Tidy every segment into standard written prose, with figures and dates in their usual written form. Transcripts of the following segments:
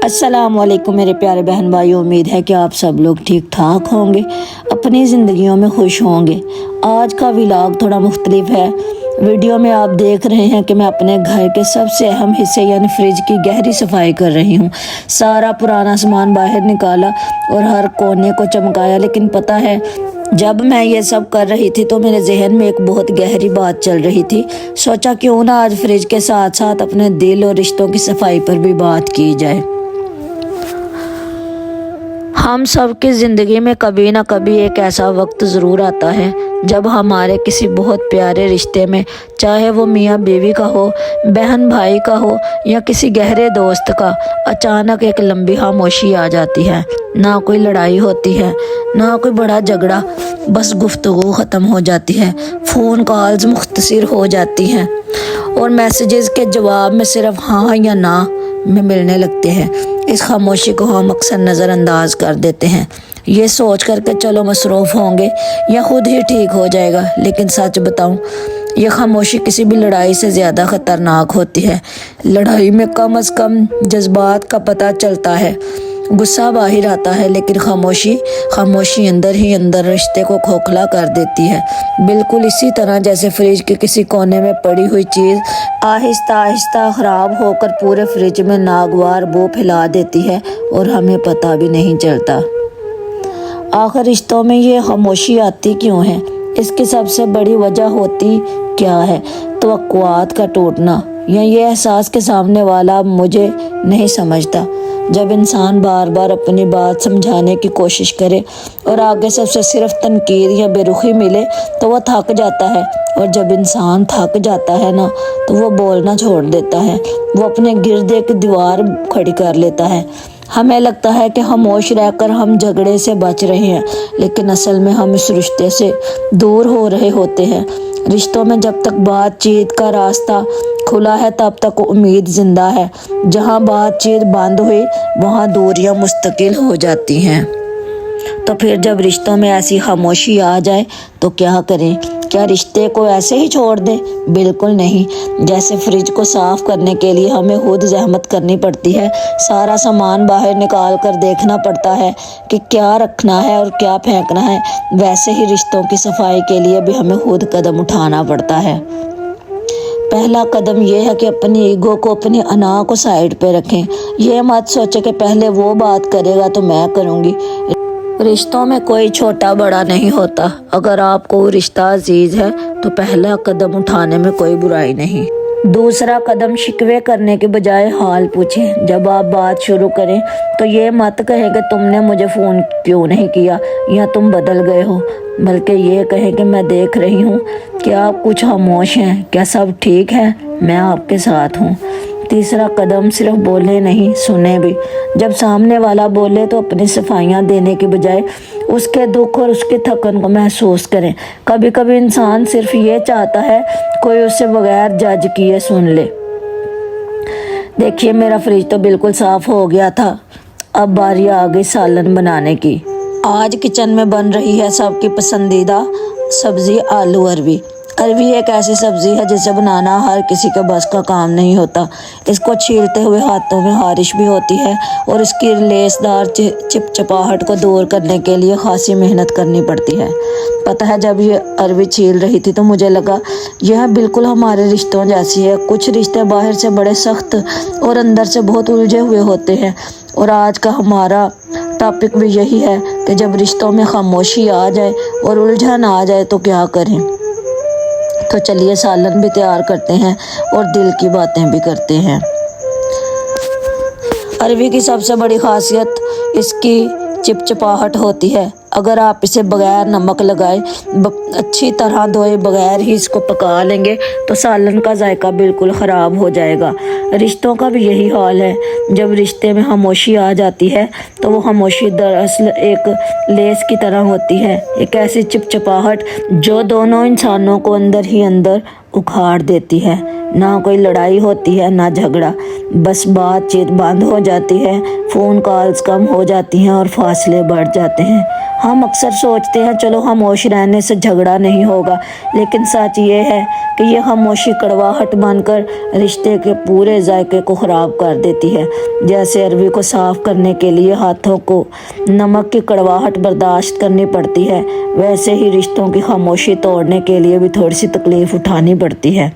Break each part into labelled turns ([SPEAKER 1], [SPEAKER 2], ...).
[SPEAKER 1] अस्सलाम वालेकुम मेरे प्यारे बहन भाइयों, उम्मीद है कि आप सब लोग ठीक ठाक होंगे, अपनी ज़िंदगियों में खुश होंगे। आज का व्लॉग थोड़ा मुख्तलिफ है। वीडियो में आप देख रहे हैं कि मैं अपने घर के सबसे अहम हिस्से यानी फ्रिज की गहरी सफाई कर रही हूँ। सारा पुराना सामान बाहर निकाला और हर कोने को चमकाया, लेकिन पता है जब मैं ये सब कर रही थी तो मेरे जहन में एक बहुत गहरी बात चल रही थी। सोचा क्यों ना आज फ्रिज के साथ साथ अपने दिल और रिश्तों की सफाई पर भी बात की जाए। हम सब की ज़िंदगी में कभी ना कभी एक ऐसा वक्त ज़रूर आता है जब हमारे किसी बहुत प्यारे रिश्ते में, चाहे वो मियाँ बीवी का हो, बहन भाई का हो या किसी गहरे दोस्त का, अचानक एक लंबी खामोशी आ जाती है। ना कोई लड़ाई होती है, ना कोई बड़ा झगड़ा, बस गुफ्तगू ख़त्म हो जाती है, फ़ोन कॉल्स मुख्तसर हो जाती हैं और मैसेजेस के जवाब में सिर्फ हाँ या ना में मिलने लगते हैं। इस खामोशी को हम अक्सर नज़रअंदाज कर देते हैं, ये सोच कर के चलो मसरूफ़ होंगे या खुद ही ठीक हो जाएगा। लेकिन सच बताऊं, ये खामोशी किसी भी लड़ाई से ज़्यादा ख़तरनाक होती है। लड़ाई में कम से कम जज्बात का पता चलता है, गुस्सा बाहर आता है, लेकिन खामोशी अंदर ही अंदर रिश्ते को खोखला कर देती है। बिल्कुल इसी तरह जैसे फ्रिज के किसी कोने में पड़ी हुई चीज़ आहिस्ता आहिस्ता ख़राब होकर पूरे फ्रिज में नागवार बू फैला देती है और हमें पता भी नहीं चलता। आखिर रिश्तों में ये खामोशी आती क्यों है? इसकी सबसे बड़ी वजह होती क्या है? तवक्कुआत का टूटना या ये एहसास के सामने वाला मुझे नहीं समझता। जब इंसान बार बार अपनी बात समझाने की कोशिश करे और आगे सबसे सिर्फ तनकीद या बेरुखी मिले तो वह थक जाता है, और जब इंसान थक जाता है ना तो वो बोलना छोड़ देता है, वो अपने गिर्द एक दीवार खड़ी कर लेता है। हमें लगता है कि खामोश रहकर हम झगड़े से बच रहे हैं, लेकिन असल में हम इस रिश्ते से दूर हो रहे होते हैं। रिश्तों में जब तक बातचीत का रास्ता खुला है तब तक उम्मीद जिंदा है। जहाँ बातचीत बंद हुई वहाँ दूरियां मुस्तकिल हो जाती हैं। तो फिर जब रिश्तों में ऐसी खामोशी आ जाए तो क्या करें? क्या रिश्ते को ऐसे ही छोड़ दें? बिल्कुल नहीं। जैसे फ्रिज को साफ करने के लिए हमें खुद जहमत करनी पड़ती है, सारा सामान बाहर निकाल कर देखना पड़ता है कि क्या रखना है और क्या फेंकना है, वैसे ही रिश्तों की सफाई के लिए भी हमें खुद कदम उठाना पड़ता है। पहला कदम ये है कि अपनी ईगो को, अपनी अना को साइड पे रखें। ये मत सोचे कि पहले वो बात करेगा तो मैं करूँगी। रिश्तों में कोई छोटा बड़ा नहीं होता। अगर आपको रिश्ता अजीज है तो पहला कदम उठाने में कोई बुराई नहीं। दूसरा कदम शिकवे करने के बजाय हाल पूछें। जब आप बात शुरू करें तो ये मत कहें कि तुमने मुझे फ़ोन क्यों नहीं किया या तुम बदल गए हो, बल्कि ये कहें कि मैं देख रही हूँ कि आप कुछ खामोश हैं, क्या सब ठीक है, मैं आपके साथ हूँ। तीसरा कदम सिर्फ बोले नहीं, सुने भी। जब सामने वाला बोले तो अपनी सफाइयाँ देने के बजाय उसके दुख और उसके थकन को महसूस करें। कभी कभी इंसान सिर्फ ये चाहता है कोई उससे बगैर जज किए सुन ले। देखिए, मेरा फ्रिज तो बिल्कुल साफ हो गया था, अब बारी आ गई सालन बनाने की। आज किचन में बन रही है सबकी पसंदीदा सब्जी आलू अरवी। अरवी एक ऐसी सब्जी है जिसे बनाना हर किसी के बस का काम नहीं होता। इसको छीलते हुए हाथों में खारिश भी होती है और इसकी लेसदार चिपचिपाहट को दूर करने के लिए खासी मेहनत करनी पड़ती है। पता है, जब ये अरवी छील रही थी तो मुझे लगा यह बिल्कुल हमारे रिश्तों जैसी है। कुछ रिश्ते बाहर से बड़े सख्त और अंदर से बहुत उलझे हुए होते हैं, और आज का हमारा टॉपिक भी यही है कि जब रिश्तों में खामोशी आ जाए और उलझन आ जाए तो क्या करें। तो चलिए सालन भी तैयार करते हैं और दिल की बातें भी करते हैं। अरवी की सबसे बड़ी खासियत इसकी चिपचिपाहट होती है। अगर आप इसे बगैर नमक लगाए अच्छी तरह धोए बगैर ही इसको पका लेंगे तो सालन का जायका बिल्कुल ख़राब हो जाएगा। रिश्तों का भी यही हाल है। जब रिश्ते में खामोशी आ जाती है तो वो खामोशी दरअसल एक लेस की तरह होती है, एक ऐसी चिपचिपाहट जो दोनों इंसानों को अंदर ही अंदर उखाड़ देती है। ना कोई लड़ाई होती है ना झगड़ा, बस बातचीत बंद हो जाती है, फ़ोन कॉल्स कम हो जाती हैं और फासले बढ़ जाते हैं। हम अक्सर सोचते हैं चलो खामोश रहने से झगड़ा नहीं होगा, लेकिन सच ये है कि ये खामोशी कड़वाहट बनकर रिश्ते के पूरे जायके को ख़राब कर देती है। जैसे अरवी को साफ़ करने के लिए हाथों को नमक की कड़वाहट बर्दाश्त करनी पड़ती है, वैसे ही रिश्तों की खामोशी तोड़ने के लिए भी थोड़ी सी तकलीफ़ उठानी पड़ती है।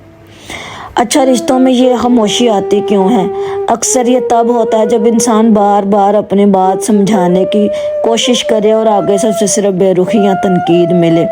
[SPEAKER 1] अच्छा, रिश्तों में ये खामोशी आती क्यों है? अक्सर ये तब होता है जब इंसान बार बार अपनी बात समझाने की कोशिश करे और आगे से सिर्फ बेरुखी या तनकीद मिले।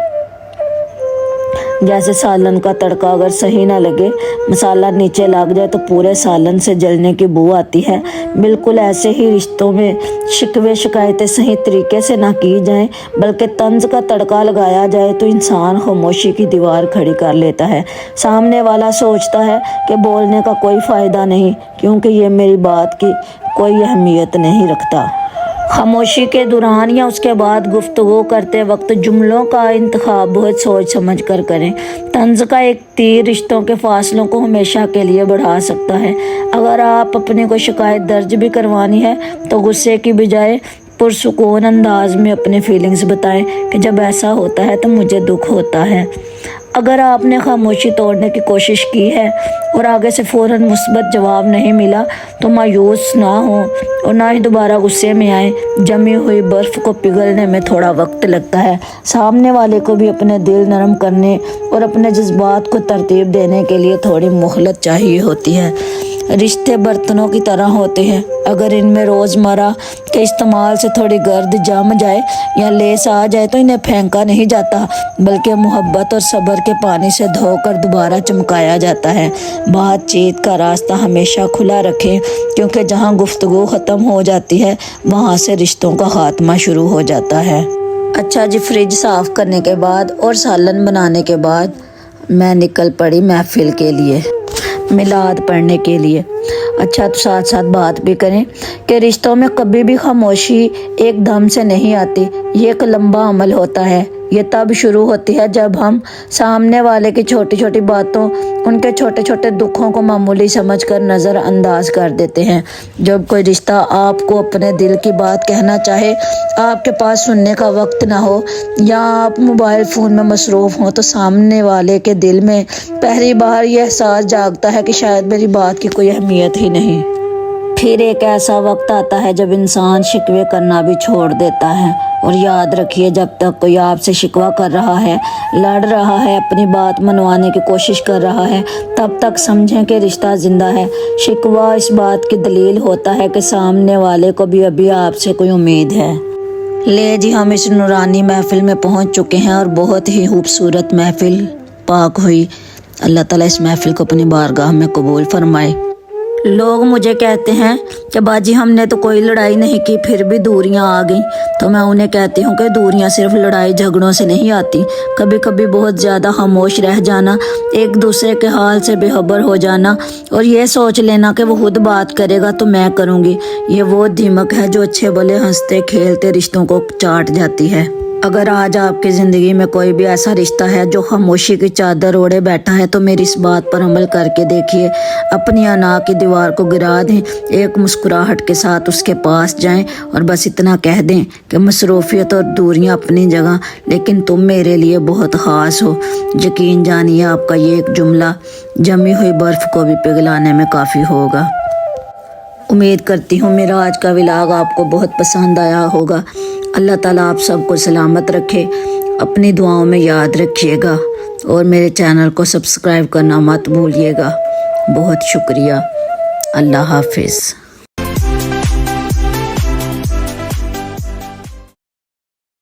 [SPEAKER 1] जैसे सालन का तड़का अगर सही ना लगे, मसाला नीचे लग जाए तो पूरे सालन से जलने की बू आती है। बिल्कुल ऐसे ही रिश्तों में शिकवे शिकायतें सही तरीके से ना की जाएं, बल्कि तंज का तड़का लगाया जाए तो इंसान खामोशी की दीवार खड़ी कर लेता है। सामने वाला सोचता है कि बोलने का कोई फ़ायदा नहीं, क्योंकि ये मेरी बात की कोई अहमियत नहीं रखता। खामोशी के दौरान या उसके बाद गुफ्तगू करते वक्त जुमलों का इंतखाब बहुत सोच समझ कर करें। तंज का एक तीर रिश्तों के फासलों को हमेशा के लिए बढ़ा सकता है। अगर आप अपनी कोई शिकायत दर्ज भी करवानी है तो गुस्से की बजाय पुरसुकून अंदाज में अपने फीलिंग्स बताएं कि जब ऐसा होता है तो मुझे दुख होता है। अगर आपने खामोशी तोड़ने की कोशिश की है और आगे से फ़ौरन मुस्बत जवाब नहीं मिला तो मायूस ना हो और ना ही दोबारा गुस्से में आए। जमी हुई बर्फ़ को पिघलने में थोड़ा वक्त लगता है। सामने वाले को भी अपने दिल नरम करने और अपने जज्बात को तरतीब देने के लिए थोड़ी मोहलत चाहिए होती है। रिश्ते बर्तनों की तरह होते हैं, अगर इनमें रोज़मर्रा के इस्तेमाल से थोड़ी गर्द जम जाए या लेस आ जाए तो इन्हें फेंका नहीं जाता, बल्कि मोहब्बत और सब्र के पानी से धोकर दोबारा चमकाया जाता है। बातचीत का रास्ता हमेशा खुला रखें, क्योंकि जहां गुफ्तगू ख़त्म हो जाती है वहां से रिश्तों का खात्मा शुरू हो जाता है। अच्छा जी, फ्रिज साफ़ करने के बाद और सालन बनाने के बाद मैं निकल पड़ी महफिल के लिए, मिलाद पढ़ने के लिए। अच्छा, तो साथ साथ बात भी करें कि रिश्तों में कभी भी खामोशी एकदम से नहीं आती। ये एक लंबा अमल होता है। ये तब शुरू होती है जब हम सामने वाले की छोटी छोटी बातों, उनके छोटे छोटे दुखों को मामूली समझकर नज़रअंदाज कर देते हैं। जब कोई रिश्ता आपको अपने दिल की बात कहना चाहे, आपके पास सुनने का वक्त ना हो या आप मोबाइल फ़ोन में मसरूफ़ हों, तो सामने वाले के दिल में पहली बार यह एहसास जागता है कि शायद मेरी बात की कोई अहमियत ही नहीं। फिर एक ऐसा वक्त आता है जब इंसान शिकवे करना भी छोड़ देता है। और याद रखिए, जब तक कोई आपसे शिकवा कर रहा है, लड़ रहा है, अपनी बात मनवाने की कोशिश कर रहा है, तब तक समझें कि रिश्ता ज़िंदा है। शिकवा इस बात की दलील होता है कि सामने वाले को भी अभी आपसे कोई उम्मीद है। ले जी, हम इस नूरानी महफिल में पहुंच चुके हैं और बहुत ही खूबसूरत महफिल पाक हुई। अल्लाह ताला इस महफिल को अपनी बारगाह में कबूल फरमाए। लोग मुझे कहते हैं कि बाजी हमने तो कोई लड़ाई नहीं की फिर भी दूरियां आ गईं, तो मैं उन्हें कहती हूँ कि दूरियां सिर्फ लड़ाई झगड़ों से नहीं आती। कभी कभी बहुत ज़्यादा खामोश रह जाना, एक दूसरे के हाल से बेखबर हो जाना और ये सोच लेना कि वो खुद बात करेगा तो मैं करूँगी, ये वो दीमक है जो अच्छे भले हंसते खेलते रिश्तों को चाट जाती है। अगर आज आपकी ज़िंदगी में कोई भी ऐसा रिश्ता है जो खामोशी की चादर ओढ़े बैठा है, तो मेरी इस बात पर अमल करके देखिए। अपनी अना की दीवार को गिरा दें, एक मुस्कुराहट के साथ उसके पास जाएं और बस इतना कह दें कि मसरूफियत और दूरियां अपनी जगह, लेकिन तुम मेरे लिए बहुत ख़ास हो। यकीन जानिए, आपका ये एक जुमला जमी हुई बर्फ़ को भी पिघलाने में काफ़ी होगा। उम्मीद करती हूँ मेरा आज का व्लॉग आपको बहुत पसंद आया होगा। अल्लाह ताला आप सबको सलामत रखे, अपनी दुआओं में याद रखिएगा और मेरे चैनल को सब्सक्राइब करना मत भूलिएगा। बहुत शुक्रिया। अल्लाह हाफिज़।